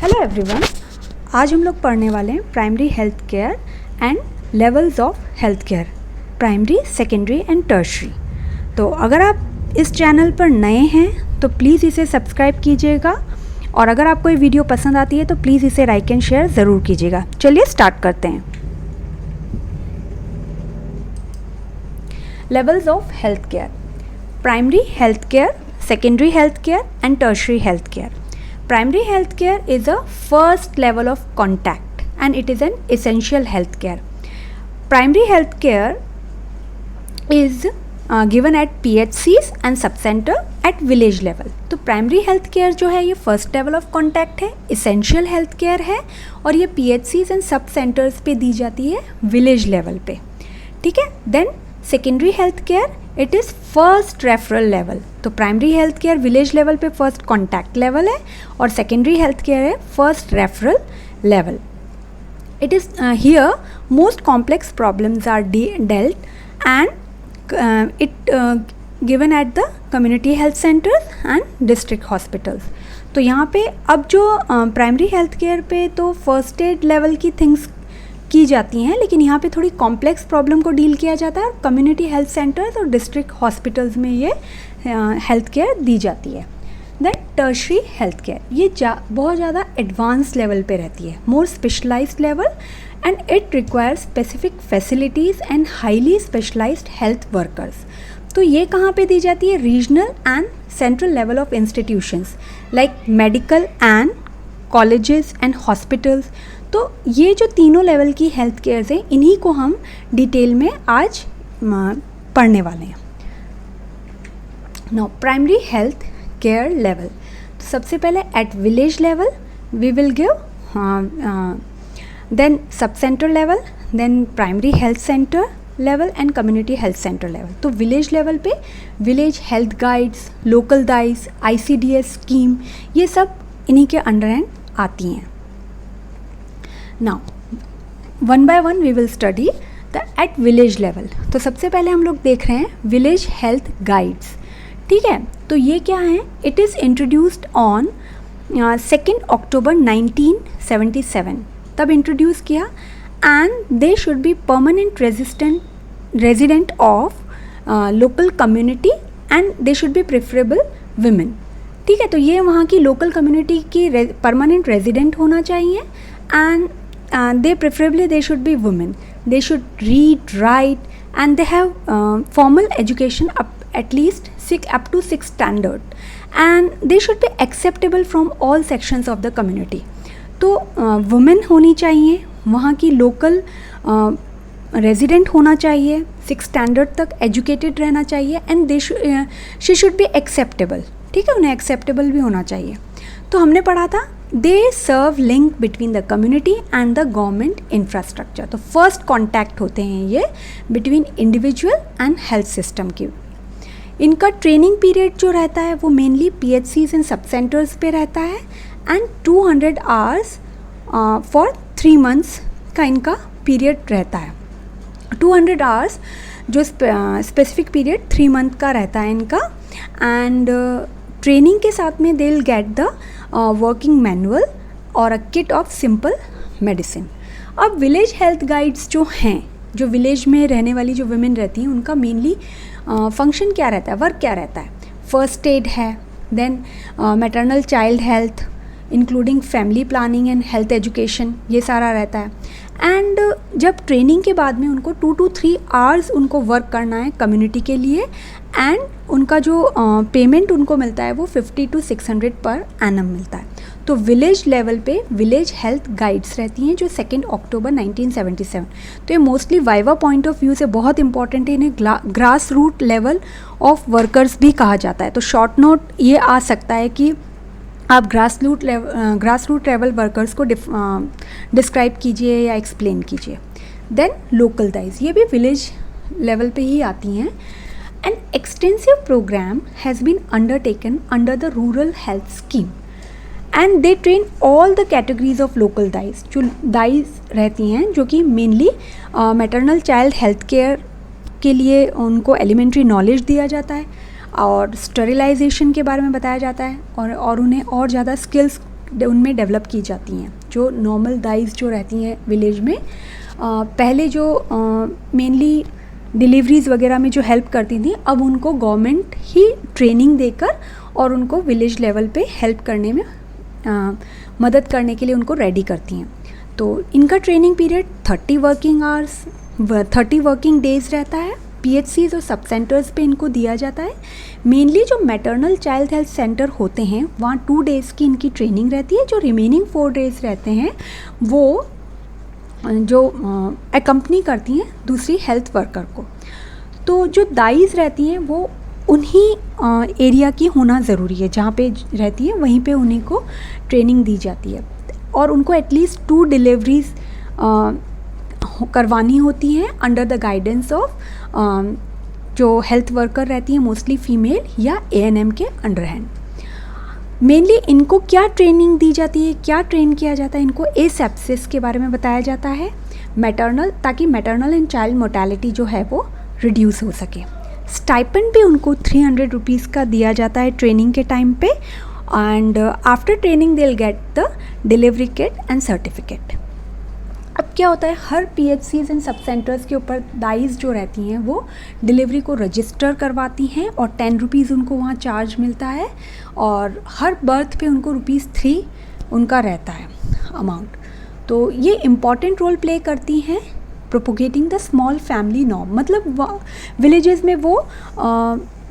Hello everyone, आज हम लोग पढ़ने वाले हैं primary health care and levels of health care, primary, secondary and tertiary. तो अगर आप इस चैनल पर नए हैं तो प्लीज़ इसे सब्सक्राइब कीजिएगा और अगर आपको ये वीडियो पसंद आती है तो प्लीज़ इसे लाइक एंड शेयर ज़रूर कीजिएगा। चलिए स्टार्ट करते हैं। Levels of health care: primary health care, secondary health care and tertiary health care. Primary health care is a first level of contact and it is an essential health care. Primary health care is given at PHCs and subcenter at village level. तो primary health care जो है ये first level of contact है, essential health care है और ये PHCs and subcenters पे दी जाती है village level पे, ठीक है। Then secondary health care it is first referral level. तो primary health care village level पे फर्स्ट कॉन्टैक्ट लेवल है और सेकेंडरी हेल्थ केयर है first referral level. It is here most complex problems are dealt and it given at the community health centres and district hospitals. तो यहाँ पे अब जो primary health care पे तो फर्स्ट एड लेवल की things की जाती हैं, लेकिन यहाँ पे थोड़ी कॉम्प्लेक्स प्रॉब्लम को डील किया जाता है और कम्युनिटी हेल्थ सेंटर्स और डिस्ट्रिक्ट हॉस्पिटल्स में ये हेल्थ केयर दी जाती है। देन टर्शरी हेल्थ केयर, ये बहुत ज़्यादा एडवांस लेवल पे रहती है, more specialised level and it requires specific facilities and highly specialised health workers. तो ये कहाँ पे दी जाती है? Regional and central level of institutions like medical and colleges and hospitals. तो ये जो तीनों लेवल की हेल्थ केयर्स हैं इन्हीं को हम डिटेल में आज पढ़ने वाले हैं। Now primary health care level, तो सबसे पहले at village level we will give, then sub centre level, then primary health centre level and community health centre level. तो विलेज लेवल पे विलेज हेल्थ गाइड्स, लोकल दाइस, ICDS scheme, ये सब इन्हीं के अंडर एंड आती हैं। Now one by one we will study the at village level. तो सबसे पहले हम लोग देख रहे हैं विलेज हेल्थ गाइड्स, ठीक है। तो ये क्या है? इट इज़ इंट्रोड्यूस्ड ऑन 2 अक्टूबर 1977, तब इंट्रोड्यूस किया and they should be permanent resident of local community and they should be preferable women, ठीक है। तो ये वहाँ की लोकल कम्युनिटी की परमानेंट रेजिडेंट होना चाहिए and they preferably they should be women. They should read, write and they have formal education at least up to 6 standard and they should be acceptable from all sections of the community. तो women होनी चाहिए, वहाँ की local resident होना चाहिए, 6 standard तक educated रहना चाहिए and she should be acceptable, ठीक है, उन्हें acceptable भी होना चाहिए। तो हमने पढ़ा था they serve link between the community and the government infrastructure. तो फर्स्ट कॉन्टैक्ट होते हैं ये between individual and health system की। इनका ट्रेनिंग पीरियड जो रहता है वो mainly PHCs and sub centres पे रहता है एंड 200 आवर्स फॉर 3 months का इनका पीरियड रहता है। 200 आवर्स जो स्पेसिफिक पीरियड 3 month का रहता है इनका एंड ट्रेनिंग के साथ में they will get the working manual और a kit of simple medicine. अब विलेज हेल्थ गाइड्स जो हैं, जो विलेज में रहने वाली जो वुमेन रहती हैं, उनका मेनली फंक्शन क्या रहता है, वर्क क्या रहता है? फर्स्ट एड है, then maternal child health including family planning and health education, ये सारा रहता है। एंड जब ट्रेनिंग के बाद में उनको 2 to 3 आवर्स उनको वर्क करना है कम्युनिटी के लिए एंड उनका जो पेमेंट उनको मिलता है वो 50 to 600 पर एनम मिलता है। तो विलेज लेवल पे विलेज हेल्थ गाइड्स रहती हैं जो 2 अक्टूबर 1977। तो ये mostly viva point of view से बहुत इंपॉर्टेंट है, इन्हें grass root level of workers भी कहा जाता है। तो शॉर्ट नोट ये आ सकता है कि आप ग्रास रूट लेवल वर्कर्स को डिस्क्राइब कीजिए या एक्सप्लेन कीजिए। देन लोकल दाइज, ये भी विलेज लेवल पे ही आती हैं। An extensive program has been undertaken under the Rural Health Scheme and they train all the categories of local दाइज। जो दाइज रहती हैं जो कि mainly maternal child health care के लिए उनको एलिमेंट्री नॉलेज दिया जाता है और स्टरिलाइजेशन के बारे में बताया जाता है और उन्हें और ज़्यादा स्किल्स उनमें डेवलप की जाती हैं। जो नॉर्मल दाइज जो रहती हैं विलेज में, पहले जो मेनली डिलीवरीज़ वगैरह में जो हेल्प करती थी, अब उनको गवर्नमेंट ही ट्रेनिंग देकर और उनको विलेज लेवल पे हेल्प करने में मदद करने के लिए उनको रेडी करती हैं। तो इनका ट्रेनिंग पीरियड 30 वर्किंग डेज़ रहता है। PHCs और सब सेंटर्स पे इनको दिया जाता है। मेनली जो मैटरनल चाइल्ड हेल्थ सेंटर होते हैं वहाँ 2 डेज़ की इनकी ट्रेनिंग रहती है। जो रिमेनिंग 4 डेज़ रहते हैं वो जो एकम्पनी करती हैं दूसरी हेल्थ वर्कर को। तो जो दाइज रहती हैं वो उन्हीं एरिया की होना ज़रूरी है, जहाँ पे रहती है वहीं पे उन्हीं को ट्रेनिंग दी जाती है। और उनको एटलीस्ट 2 डिलीवरीज करवानी होती हैं अंडर द गाइडेंस ऑफ जो हेल्थ वर्कर रहती हैं, मोस्टली फीमेल या ANM के अंडर हैंड। मेनली इनको क्या ट्रेनिंग दी जाती है, क्या ट्रेन किया जाता है, इनको एसेप्सिस के बारे में बताया जाता है, मैटरनल, ताकि मैटरनल एंड चाइल्ड मोर्टेलिटी जो है वो रिड्यूस हो सके। स्टाइपेंड भी उनको 300 रुपीज़ का दिया जाता है ट्रेनिंग के टाइम पे, and after training they will get the delivery kit and certificate. अब क्या होता है, हर PHCs एंड सब सेंटर्स के ऊपर दाइज जो रहती हैं वो डिलीवरी को रजिस्टर करवाती हैं और 10 रुपीज़ उनको वहाँ चार्ज मिलता है, और हर बर्थ पे उनको ₹3 उनका रहता है अमाउंट। तो ये इम्पॉर्टेंट रोल प्ले करती हैं propagating the small family norm, मतलब विलेजेस में वो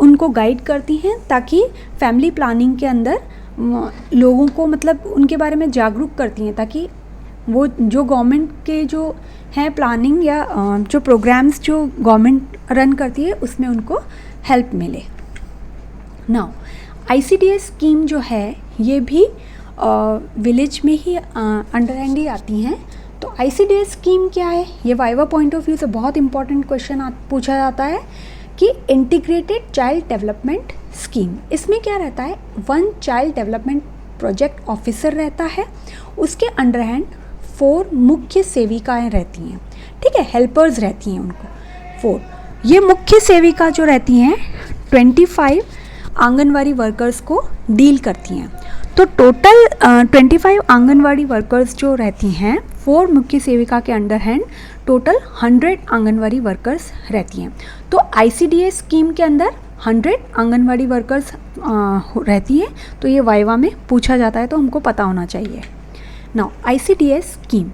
उनको गाइड करती हैं ताकि फैमिली प्लानिंग के अंदर लोगों को, मतलब उनके बारे में जागरूक करती हैं, ताकि वो जो गवर्नमेंट के जो हैं प्लानिंग या जो प्रोग्राम्स जो गवर्नमेंट रन करती है उसमें उनको हेल्प मिले। नाउ ICDS स्कीम जो है ये भी विलेज में ही अंडर हैंड ही आती हैं। तो ICDS स्कीम क्या है, ये वाइवा पॉइंट ऑफ व्यू से बहुत इंपॉर्टेंट क्वेश्चन पूछा जाता है कि इंटीग्रेटेड चाइल्ड डेवलपमेंट स्कीम, इसमें क्या रहता है, 1 चाइल्ड डेवलपमेंट प्रोजेक्ट ऑफिसर रहता है, उसके अंडर हैंड 4 मुख्य सेविकाएं रहती हैं, ठीक है, हेल्पर्स रहती हैं उनको 4। ये मुख्य सेविका जो रहती हैं 25 आंगनवाड़ी वर्कर्स को डील करती हैं। तो टोटल 25 आंगनवाड़ी वर्कर्स जो रहती हैं 4 मुख्य सेविका के under hand total 100 anganwadi workers रहती हैं। तो ICDS स्कीम के अंदर 100 आंगनवाड़ी वर्कर्स रहती हैं। तो ये वाइवा में पूछा जाता है तो हमको पता होना चाहिए। Now ICDS scheme,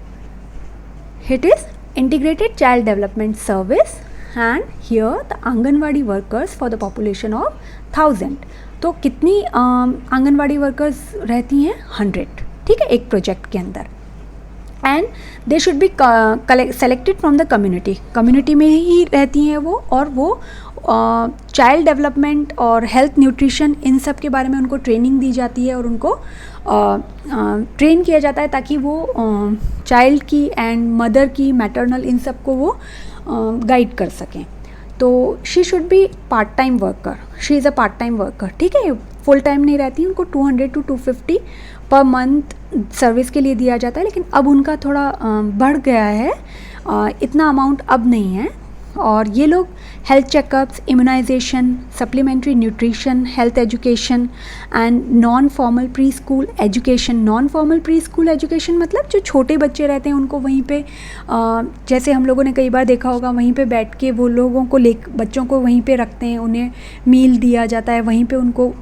it is integrated child development service, and here the anganwadi workers for the population of 1000। तो कितनी आंगनवाड़ी वर्कर्स रहती हैं, 100, ठीक है, एक प्रोजेक्ट के अंदर। And they should be selected from the community में ही रहती हैं वो, और वो चाइल्ड डेवलपमेंट और हेल्थ न्यूट्रिशन इन सब के बारे में उनको ट्रेनिंग दी जाती है और उनको ट्रेन किया जाता है ताकि वो चाइल्ड की एंड मदर की मैटरनल इन सब को वो गाइड कर सकें। तो she should be part time worker, she is a part time worker, ठीक है, फुल टाइम नहीं रहती, उनको 200 to 250 पर मंथ सर्विस के लिए दिया जाता है। लेकिन अब उनका थोड़ा बढ़ गया है, इतना अमाउंट अब नहीं है। और ये लोग health checkups, immunisation, supplementary nutrition, health education and non formal pre school education. Non formal pre school education मतलब जो छोटे बच्चे रहते हैं उनको वहीं पे जैसे हम लोगों ने कई बार देखा होगा, वहीं पे बैठ के वो लोगों को बच्चों को वहीं पे रखते हैं, उन्हें मील दिया जाता है, वहीं पे उनको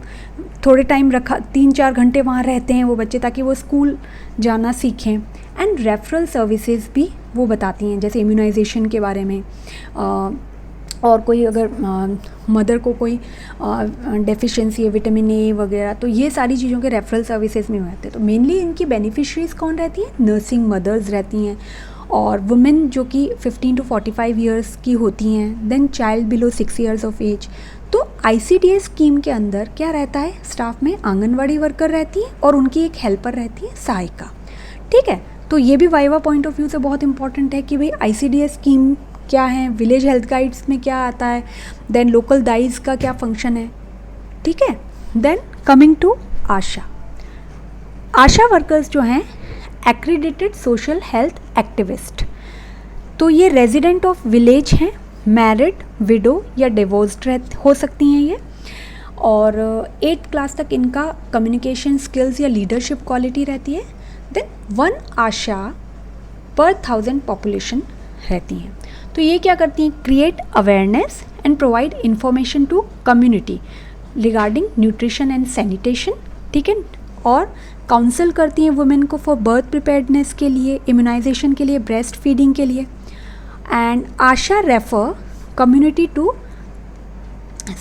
थोड़े टाइम रखा, 3-4 घंटे वहाँ रहते हैं वो बच्चे ताकि वो स्कूल जाना सीखें। एंड रेफरल सर्विसेज भी वो बताती हैं, जैसे इम्यूनाइजेशन के बारे में, और कोई अगर मदर को कोई डेफिशिएंसी है विटामिन ए वगैरह, तो ये सारी चीज़ों के रेफरल सर्विसेज में रहते हैं। तो मेनली इनकी बेनिफिशरीज कौन रहती हैं, नर्सिंग मदर्स रहती हैं, और वुमेन जो कि 15 to 45 ईयर्स की होती हैं, then child below 6 years of age. तो ICDS स्कीम के अंदर क्या रहता है, स्टाफ में आंगनवाड़ी वर्कर रहती है और उनकी एक हेल्पर रहती है सहायिका, ठीक है। तो ये भी वाइवा पॉइंट ऑफ व्यू से बहुत इंपॉर्टेंट है कि भाई ICDS स्कीम क्या है, विलेज हेल्थ गाइड्स में क्या आता है, देन लोकल दाइज का क्या फंक्शन है, ठीक है। Then coming to ASHA workers जो हैं एक्रीडेटेड सोशल हेल्थ एक्टिविस्ट। तो ये रेजिडेंट ऑफ विलेज हैं, मैरिड, विडो या डिवोर्स्ड हो सकती हैं ये, और 8th क्लास तक इनका कम्युनिकेशन स्किल्स या लीडरशिप क्वालिटी रहती है। देन 1 आशा पर 1000 पॉपुलेशन रहती हैं। तो ये क्या करती हैं, create awareness and provide information to community regarding nutrition and sanitation, ठीक है, और काउंसल करती हैं वुमेन को फॉर बर्थ प्रिपेयर्डनेस के लिए, इम्यूनाइजेशन के लिए, ब्रेस्ट फीडिंग के लिए। And ASHA refer community to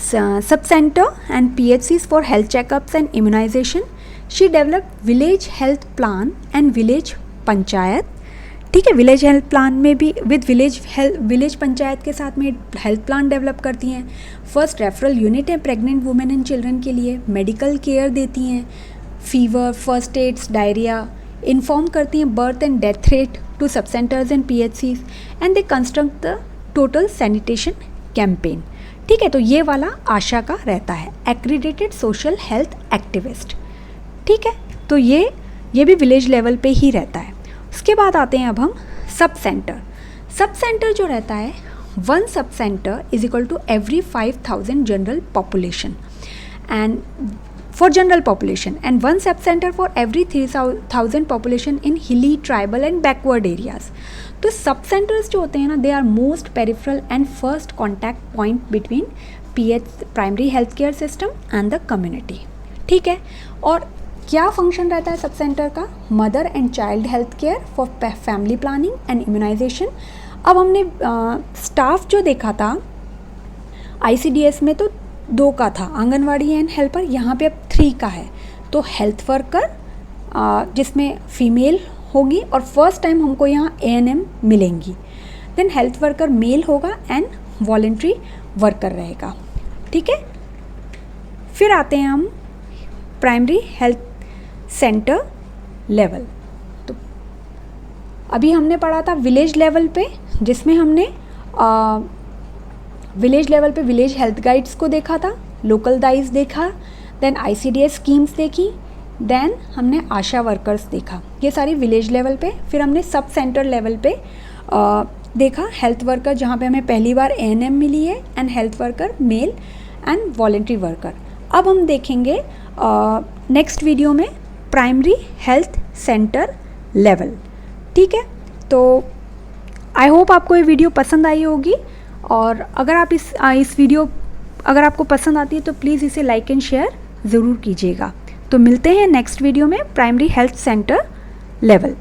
sub centre and PHCs for health checkups and immunisation. She develop village health plan and village panchayat, ठीक है, विलेज हेल्थ प्लान में भी विद विलेज पंचायत के साथ में हेल्थ प्लान डेवलप करती हैं। फर्स्ट रेफरल यूनिट है प्रेग्नेंट वुमेन एंड चिल्ड्रन के लिए, मेडिकल केयर देती हैं, fever, first aids, diarrhoea, inform करती हैं birth and death rate to sub centres and PHCs and they construct the total sanitation campaign, ठीक है। तो ये वाला आशा का रहता है, एक्रीडेटेड सोशल हेल्थ एक्टिविस्ट, ठीक है। तो ये भी विलेज लेवल पे ही रहता है। उसके बाद आते हैं अब हम सब सेंटर। सब सेंटर जो रहता है, 1 sub centre is equal to every 5000 general population and for general population and 1 sub centre for every 3000 population in hilly, tribal and backward areas. तो सब सेंटर्स जो होते हैं ना, they are most peripheral and first contact point between primary health care system and the community, ठीक है। और क्या फंक्शन रहता है सब सेंटर का, mother and child health care for family planning and immunisation. अब हमने स्टाफ जो देखा था ICDS में तो 2 का था, आंगनवाड़ी एंड हेल्पर, यहाँ पे अब 3 का है। तो हेल्थ वर्कर जिसमें फीमेल होगी और फर्स्ट टाइम हमको यहाँ ANM मिलेंगी। देन हेल्थ वर्कर मेल होगा एंड वॉलेंट्री वर्कर रहेगा, ठीक है। फिर आते हैं हम प्राइमरी हेल्थ सेंटर लेवल। तो अभी हमने पढ़ा था विलेज लेवल पे, जिसमें हमने विलेज लेवल पे विलेज हेल्थ गाइड्स को देखा था, लोकल दाइज देखा, देन ICDS स्कीम्स देखी, देन हमने आशा वर्कर्स देखा, ये सारी विलेज लेवल पे। फिर हमने सब सेंटर लेवल पे देखा हेल्थ वर्कर, जहाँ पे हमें पहली बार ANM मिली है, and health worker male and voluntary worker. अब हम देखेंगे नेक्स्ट वीडियो में प्राइमरी हेल्थ सेंटर लेवल, ठीक है। तो आई होप आपको ये वीडियो पसंद आई होगी, और अगर आप इस वीडियो अगर आपको पसंद आती है तो प्लीज़ इसे लाइक एंड शेयर ज़रूर कीजिएगा। तो मिलते हैं नेक्स्ट वीडियो में प्राइमरी हेल्थ सेंटर लेवल।